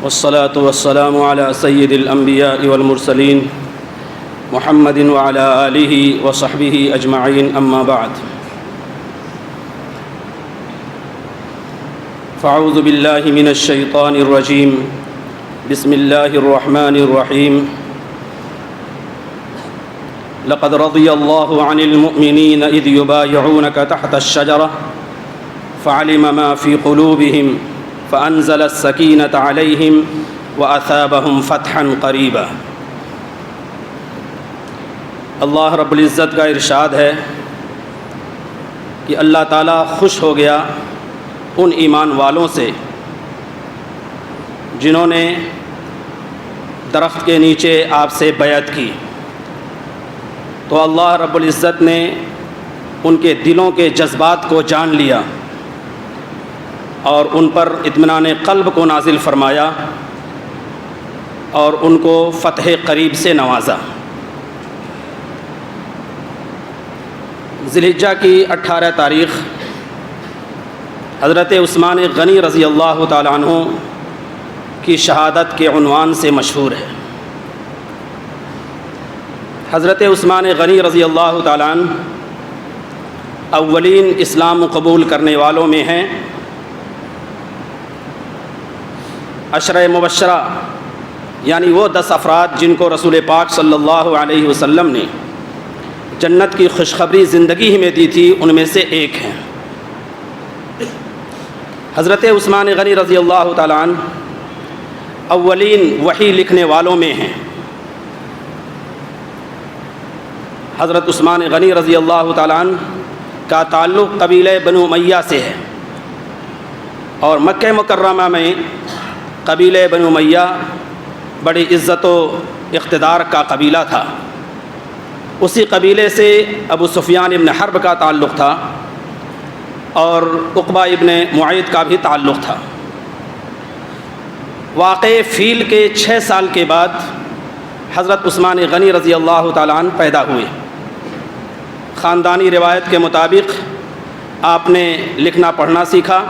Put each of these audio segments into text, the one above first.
والصلاة والسلام على سيد الأنبياء والمرسلين محمد وعلى آله وصحبه أجمعين، أما بعد، فأعوذ بالله من الشيطان الرجيم، بسم الله الرحمن الرحيم. لقد رضي الله عن المؤمنين إذ يبايعونك تحت الشجرة فعلم ما في قلوبهم فأنزل السكينة عليهم وأثابهم فتحا قريبا. اللہ رب العزت کا ارشاد ہے کہ اللہ تعالیٰ خوش ہو گیا ان ایمان والوں سے جنہوں نے درخت کے نیچے آپ سے بیعت کی، تو اللہ رب العزت نے ان کے دلوں کے جذبات کو جان لیا اور ان پر اطمینان قلب کو نازل فرمایا اور ان کو فتح قریب سے نوازا. ذی الحجہ کی 18 تاریخ حضرت عثمان غنی رضی اللہ تعالیٰ عنہ کی شہادت کے عنوان سے مشہور ہے. حضرت عثمان غنی رضی اللہ تعالیٰ عنہ اولین اسلام قبول کرنے والوں میں ہیں. عشرہ مبشرہ یعنی وہ 10 افراد جن کو رسول پاک صلی اللہ علیہ وسلم نے جنت کی خوشخبری زندگی ہی میں دی تھی، ان میں سے ایک ہیں. حضرت عثمان غنی رضی اللہ تعالیٰ عنہ اولین وحی لکھنے والوں میں ہیں. حضرت عثمان غنی رضی اللہ تعالیٰ عنہ کا تعلق قبیلہ بنو امیہ سے ہے اور مکہ مکرمہ میں قبیلہ بنو امیہ بڑی عزت و اقتدار کا قبیلہ تھا. اسی قبیلے سے ابو سفیان ابن حرب کا تعلق تھا اور عقبہ ابن معیط کا بھی تعلق تھا. واقع فیل کے 6 سال کے بعد حضرت عثمان غنی رضی اللہ تعالیٰ عنہ پیدا ہوئے. خاندانی روایت کے مطابق آپ نے لکھنا پڑھنا سیکھا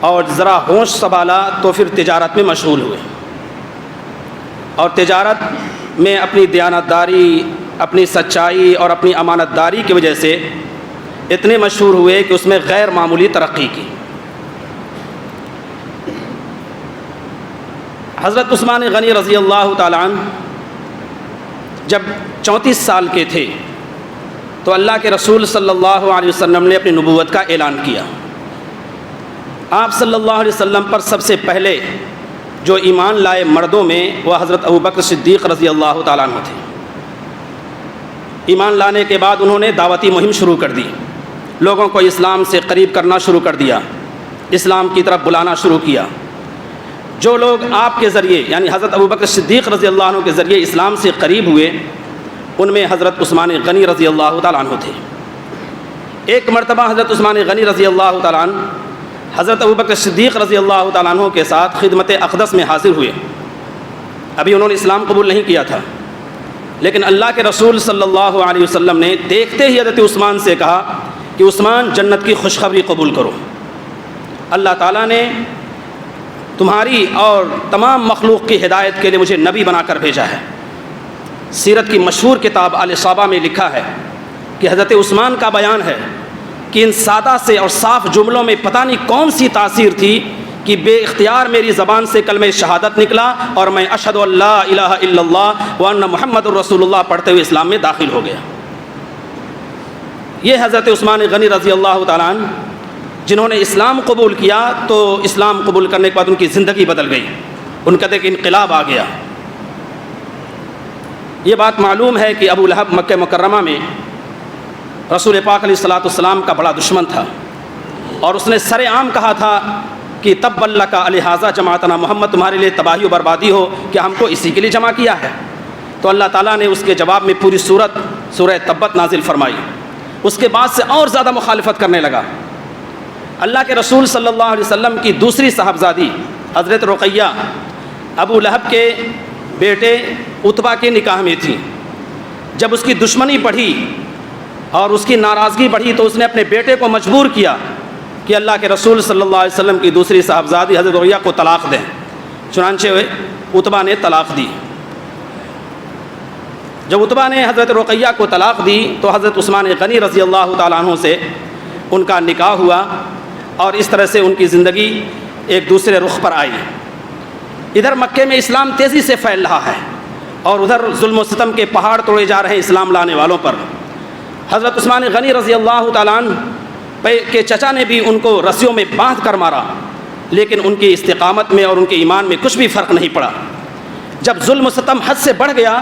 اور ذرا ہوش سنبھالا تو پھر تجارت میں مشغول ہوئے اور تجارت میں اپنی دیانتداری، اپنی سچائی اور اپنی امانت داری کی وجہ سے اتنے مشہور ہوئے کہ اس میں غیر معمولی ترقی کی. حضرت عثمان غنی رضی اللہ تعالیٰ عنہ جب 34 سال کے تھے تو اللہ کے رسول صلی اللہ علیہ وسلم نے اپنی نبوت کا اعلان کیا. آپ صلی اللہ علیہ وسلم پر سب سے پہلے جو ایمان لائے مردوں میں وہ حضرت ابوبکر صدیق رضی اللہ تعالیٰ عنہ تھے. ایمان لانے کے بعد انہوں نے دعوتی مہم شروع کر دی، لوگوں کو اسلام سے قریب کرنا شروع کر دیا، اسلام کی طرف بلانا شروع کیا. جو لوگ آپ کے ذریعے یعنی حضرت ابوبکر صدیق رضی اللہ عنہ کے ذریعے اسلام سے قریب ہوئے ان میں حضرت عثمان غنی رضی اللہ تعالیٰ عنہ تھے. ایک مرتبہ حضرت عثمان غنی رضی اللہ تعالیٰ عنہ حضرت ابوبکر صدیق رضی اللہ تعالیٰ عنہ کے ساتھ خدمت اقدس میں حاضر ہوئے. ابھی انہوں نے اسلام قبول نہیں کیا تھا، لیکن اللہ کے رسول صلی اللہ علیہ وسلم نے دیکھتے ہی حضرت عثمان سے کہا کہ عثمان جنت کی خوشخبری قبول کرو. اللہ تعالیٰ نے تمہاری اور تمام مخلوق کی ہدایت کے لیے مجھے نبی بنا کر بھیجا ہے. سیرت کی مشہور کتاب الاصابہ میں لکھا ہے کہ حضرت عثمان کا بیان ہے کہ ان سادہ سے اور صاف جملوں میں پتہ نہیں کون سی تاثیر تھی کہ بے اختیار میری زبان سے کلمہ شہادت نکلا اور میں اشہد ان لا الہ الا اللہ وان محمد الرسول اللہ پڑھتے ہوئے اسلام میں داخل ہو گیا. یہ حضرت عثمان غنی رضی اللہ تعالیٰ عنہ جنہوں نے اسلام قبول کیا تو اسلام قبول کرنے کے بعد ان کی زندگی بدل گئی، ان کا ایک انقلاب آ گیا. یہ بات معلوم ہے کہ ابو لہب مکہ مکرمہ میں رسول پاک علیہ الصلوۃ والسلام کا بڑا دشمن تھا اور اس نے سر عام کہا تھا کہ تب اللہ کا لہٰذا جماعتنا، محمد تمہارے لیے تباہی و بربادی ہو کہ ہم کو اسی کے لیے جمع کیا ہے. تو اللہ تعالیٰ نے اس کے جواب میں پوری سورہ تبت نازل فرمائی. اس کے بعد سے اور زیادہ مخالفت کرنے لگا. اللہ کے رسول صلی اللہ علیہ وسلم کی دوسری صاحبزادی حضرت رقیہ ابو لہب کے بیٹے عتبہ کے نکاح میں تھی. جب اس کی دشمنی بڑھی اور اس کی ناراضگی بڑھی تو اس نے اپنے بیٹے کو مجبور کیا کہ اللہ کے رسول صلی اللہ علیہ وسلم کی دوسری صاحبزادی حضرت رقیہ کو طلاق دیں. چنانچہ عتبہ نے طلاق دی۔ جب عتبہ نے حضرت رقیہ کو طلاق دی تو حضرت عثمان غنی رضی اللہ تعالیٰ عنہ سے ان کا نکاح ہوا، اور اس طرح سے ان کی زندگی ایک دوسرے رخ پر آئی۔ ادھر مکے میں اسلام تیزی سے پھیل رہا ہے اور ادھر ظلم و ستم کے پہاڑ توڑے جا رہے ہیں اسلام لانے والوں پر۔ حضرت عثمان غنی رضی اللہ تعالیٰ عنہ کے چچا نے بھی ان کو رسیوں میں باندھ کر مارا، لیکن ان کی استقامت میں اور ان کے ایمان میں کچھ بھی فرق نہیں پڑا۔ جب ظلم و ستم حد سے بڑھ گیا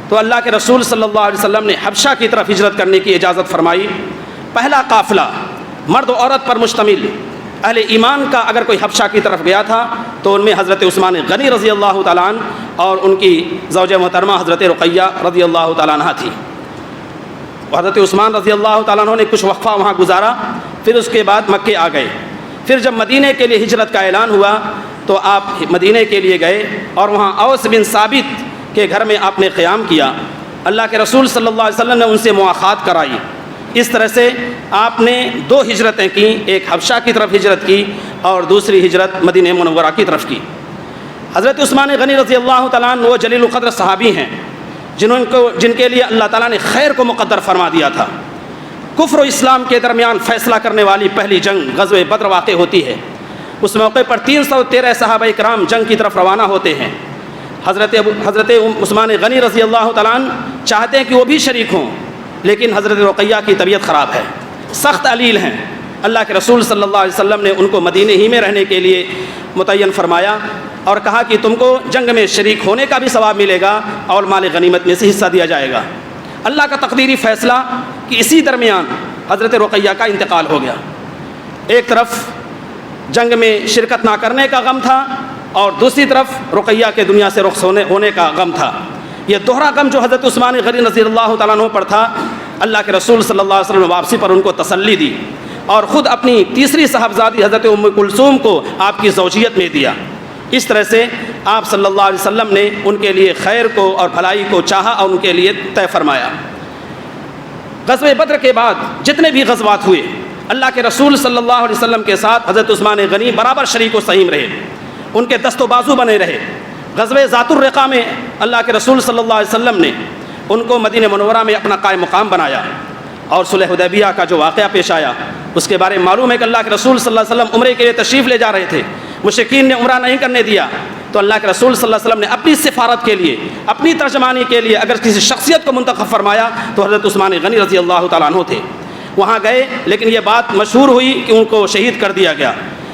تو اللہ کے رسول صلی اللہ علیہ وسلم نے حبشہ کی طرف ہجرت کرنے کی اجازت فرمائی۔ پہلا قافلہ مرد و عورت پر مشتمل اہل ایمان کا اگر کوئی حبشہ کی طرف گیا تھا تو ان میں حضرت عثمان غنی رضی اللہ تعالیٰ عنہ اور ان کی زوجہ محترمہ حضرت رقیہ رضی اللہ تعالیٰ عنہ تھی۔ حضرت عثمان رضی اللہ تعالیٰ عنہ نے کچھ وقفہ وہاں گزارا، پھر اس کے بعد مکے آ گئے۔ پھر جب مدینہ کے لیے ہجرت کا اعلان ہوا تو آپ مدینہ کے لیے گئے اور وہاں اوس بن ثابت کے گھر میں آپ نے قیام کیا۔ اللہ کے رسول صلی اللہ علیہ وسلم نے ان سے مواخات کرائی۔ اس طرح سے آپ نے 2 ہجرتیں کیں، ایک حبشہ کی طرف ہجرت کی اور دوسری ہجرت مدینہ منورہ کی طرف کی۔ حضرت عثمان غنی رضی اللہ تعالیٰ عنہ وہ جلیل القدر صحابی ہیں جن کے لیے اللہ تعالیٰ نے خیر کو مقدر فرما دیا تھا۔ کفر و اسلام کے درمیان فیصلہ کرنے والی پہلی جنگ غزوہ بدر واقع ہوتی ہے۔ اس موقع پر 313 صحابہ کرام جنگ کی طرف روانہ ہوتے ہیں۔ حضرت عثمان غنی رضی اللہ تعالیٰ عنہ چاہتے ہیں کہ وہ بھی شریک ہوں، لیکن حضرت رقیہ کی طبیعت خراب ہے، سخت علیل ہیں۔ اللہ کے رسول صلی اللہ علیہ وسلم نے ان کو مدینہ ہی میں رہنے کے لیے متعین فرمایا اور کہا کہ تم کو جنگ میں شریک ہونے کا بھی ثواب ملے گا اور مال غنیمت میں سے حصہ دیا جائے گا۔ اللہ کا تقدیری فیصلہ کہ اسی درمیان حضرت رقیہ کا انتقال ہو گیا۔ ایک طرف جنگ میں شرکت نہ کرنے کا غم تھا اور دوسری طرف رقیہ کے دنیا سے رخصت ہونے کا غم تھا۔ یہ دوہرا غم جو حضرت عثمان غنی رضی اللہ تعالیٰ عنہ پر تھا، اللہ کے رسول صلی اللہ علیہ وسلم نے واپسی پر ان کو تسلی دی اور خود اپنی تیسری صاحبزادی حضرت ام کلثوم کو آپ کی زوجیت میں دیا۔ اس طرح سے آپ صلی اللہ علیہ وسلم نے ان کے لیے خیر کو اور بھلائی کو چاہا اور ان کے لیے طے فرمایا۔ غزوہ بدر کے بعد جتنے بھی غزوات ہوئے، اللہ کے رسول صلی اللہ علیہ وسلم کے ساتھ حضرت عثمان غنی برابر شریک و سہیم رہے، ان کے دست و بازو بنے رہے۔ غزوہ ذات الرقاع میں اللہ کے رسول صلی اللہ علیہ وسلم نے ان کو مدینہ منورہ میں اپنا قائم مقام بنایا، اور صلح حدیبیہ کا جو واقعہ پیش آیا اس کے بارے میں معلوم ہے کہ اللہ کے رسول صلی اللہ علیہ وسلم عمرے کے لیے تشریف لے جا رہے تھے، مشرکین نے عمرہ نہیں کرنے دیا، تو اللہ کے رسول صلی اللہ علیہ وسلم نے اپنی سفارت کے لیے، اپنی ترجمانی کے لیے اگر کسی شخصیت کو منتخب فرمایا تو حضرت عثمان غنی رضی اللہ تعالیٰ عنہ تھے۔ وہاں گئے، لیکن یہ بات مشہور ہوئی کہ ان کو شہید کر دیا گیا۔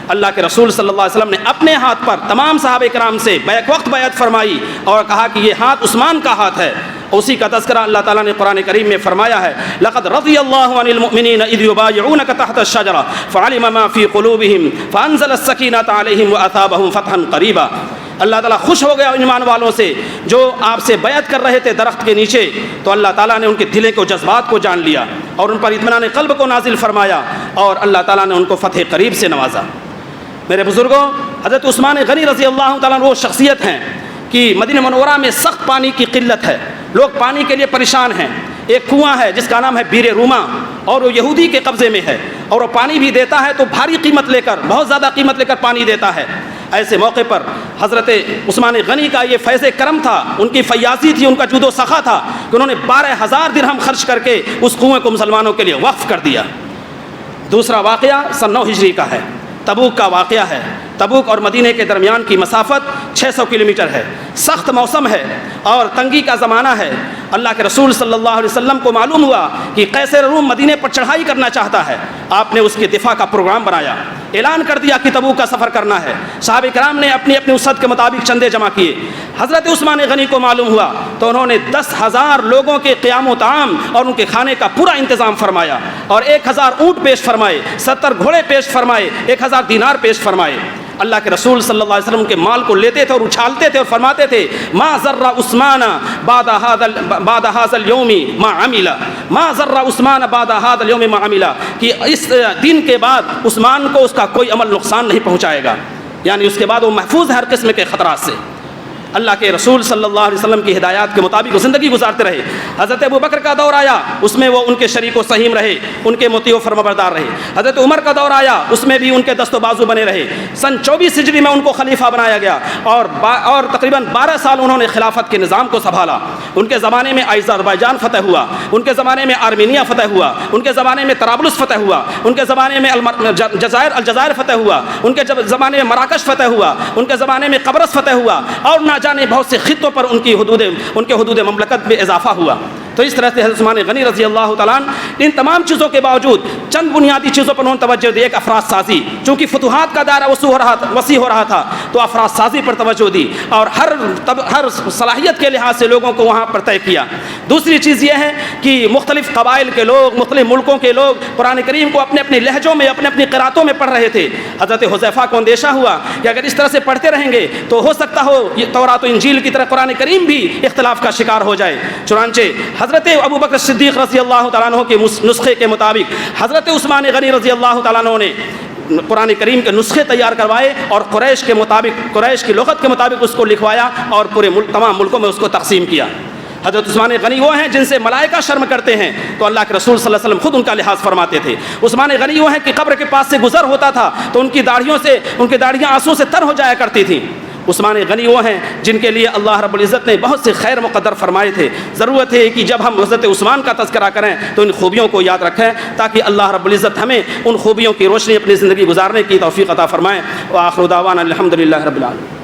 اللہ کے رسول صلی اللہ علیہ وسلم نے اپنے ہاتھ پر تمام صحابہ کرام سے بیک وقت بیعت فرمائی اور کہا کہ یہ ہاتھ عثمان کا ہاتھ ہے۔ اسی کا تذکرہ اللہ تعالیٰ نے قرآن کریم میں فرمایا ہے، لقد رضی اللہ عن المؤمنین اذ یبایعونک تحت الشجرہ فعلم ما فی قلوبہم فانزل السکینۃ علیہم واثابہم فتحا قریبا۔ اللہ تعالیٰ خوش ہو گیا ایمان والوں سے جو آپ سے بیعت کر رہے تھے درخت کے نیچے، تو اللہ تعالیٰ نے ان کے دلیں کو، جذبات کو جان لیا اور ان پر اطمینان قلب کو نازل فرمایا، اور اللہ تعالیٰ نے ان کو فتح قریب سے نوازا۔ میرے بزرگوں، حضرت عثمان غنی رضی اللہ تعالیٰ عنہ وہ شخصیت ہیں کہ مدینہ منورہ میں سخت پانی کی قلت ہے، لوگ پانی کے لیے پریشان ہیں۔ ایک کنواں ہے جس کا نام ہے بیر روما، اور وہ یہودی کے قبضے میں ہے، اور وہ پانی بھی دیتا ہے تو بھاری قیمت لے کر، بہت زیادہ قیمت لے کر پانی دیتا ہے۔ ایسے موقع پر حضرت عثمان غنی کا یہ فیض کرم تھا، ان کی فیاضی تھی، ان کا جود و سخا تھا کہ انہوں نے 12,000 درہم خرچ کر کے اس کنویں کو مسلمانوں کے لیے وقف کر دیا۔ دوسرا واقعہ سن 9 ہجری کا ہے، تبوک کا واقعہ ہے۔ تبوک اور مدینہ کے درمیان کی مسافت 600 کلومیٹر ہے، سخت موسم ہے اور تنگی کا زمانہ ہے۔ اللہ کے رسول صلی اللہ علیہ وسلم کو معلوم ہوا کہ قیصر روم مدینہ پر چڑھائی کرنا چاہتا ہے، آپ نے اس کے دفاع کا پروگرام بنایا، اعلان کر دیا کہ تبوک کا سفر کرنا ہے۔ صحابہ کرام نے اپنی اپنی وسعت کے مطابق چندے جمع کیے۔ حضرت عثمان غنی کو معلوم ہوا تو انہوں نے 10,000 لوگوں کے قیام و طعام اور ان کے کھانے کا پورا انتظام فرمایا، اور 1,000 اونٹ پیش فرمائے، 70 گھوڑے پیش فرمائے، 1,000 دینار پیش فرمائے۔ اللہ کے رسول صلی اللہ علیہ وسلم کے مال کو لیتے تھے اور اچھالتے تھے اور فرماتے تھے، ما ضر عثمان بعد هذا اليوم ما عمل، ما ضر عثمان بعد هذا اليوم ما عمل، کہ اس دن کے بعد عثمان کو اس کا کوئی عمل نقصان نہیں پہنچائے گا، یعنی اس کے بعد وہ محفوظ ہے ہر قسم کے خطرات سے۔ اللہ کے رسول صلی اللہ علیہ وسلم کی ہدایات کے مطابق زندگی گزارتے رہے۔ حضرت ابو بکر کا دور آیا، اس میں وہ ان کے شریک و سہیم رہے، ان کے مطیع و فرمانبردار رہے۔ حضرت عمر کا دور آیا، اس میں بھی ان کے دست و بازو بنے رہے۔ سن 24 ہجری میں ان کو خلیفہ بنایا گیا اور تقریباً 12 سال انہوں نے خلافت کے نظام کو سنبھالا۔ ان کے زمانے میں آذربائیجان فتح ہوا، ان کے زمانے میں آرمینیا فتح ہوا، ان کے زمانے میں طرابلس فتح ہوا، ان کے زمانے میں الجزائر فتح ہوا، ان کے زمانے میں مراکش فتح ہوا، ان کے زمانے میں قبرص فتح ہوا، اور نہ جانے بہت سے خطوں پر ان کے حدود مملکت میں اضافہ ہوا۔ تو اس طرح سے حضرت عثمان غنی رضی اللہ تعالیٰ عنہ ان تمام چیزوں کے باوجود چند بنیادی چیزوں پر انہوں نے توجہ دی۔ ایک افراد سازی، چونکہ فتوحات کا دائرہ وسیع ہو رہا تھا تو افراد سازی پر توجہ دی اور ہر صلاحیت کے لحاظ سے لوگوں کو وہاں پر طے کیا۔ دوسری چیز یہ ہے کہ مختلف قبائل کے لوگ، مختلف ملکوں کے لوگ قرآن کریم کو اپنے اپنے لہجوں میں، اپنے اپنی قراتوں میں پڑھ رہے تھے۔ حضرت حذیفہ کو اندیشہ ہوا کہ اگر اس طرح سے پڑھتے رہیں گے تو ہو سکتا ہو یہ تورات و انجیل کی طرح قرآن کریم بھی اختلاف کا شکار ہو جائے۔ چنانچہ حضرت ابو بکر صدیق رضی اللہ تعالیٰ عنہ کے نسخے کے مطابق حضرت عثمان غنی رضی اللہ تعالیٰ عنہ نے قرآن کریم کے نسخے تیار کروائے اور قریش کی لغت کے مطابق اس کو لکھوایا اور پورے تمام ملکوں میں اس کو تقسیم کیا۔ حضرت عثمان غنی وہ ہیں جن سے ملائکہ شرم کرتے ہیں تو اللہ کے رسول صلی اللہ علیہ وسلم خود ان کا لحاظ فرماتے تھے۔ عثمان غنی وہ ہیں کہ قبر کے پاس سے گزر ہوتا تھا تو ان کی داڑھیاں آنسوں سے تر ہو جایا کرتی تھیں۔ عثمان غنی وہ ہیں جن کے لیے اللہ رب العزت نے بہت سے خیر مقدر فرمائے تھے۔ ضرورت ہے کہ جب ہم حضرت عثمان کا تذکرہ کریں تو ان خوبیوں کو یاد رکھیں تاکہ اللہ رب العزت ہمیں ان خوبیوں کی روشنی اپنی زندگی گزارنے کی توفیق عطا فرمائے۔ وآخر دعوانا الحمدللہ رب العالمین۔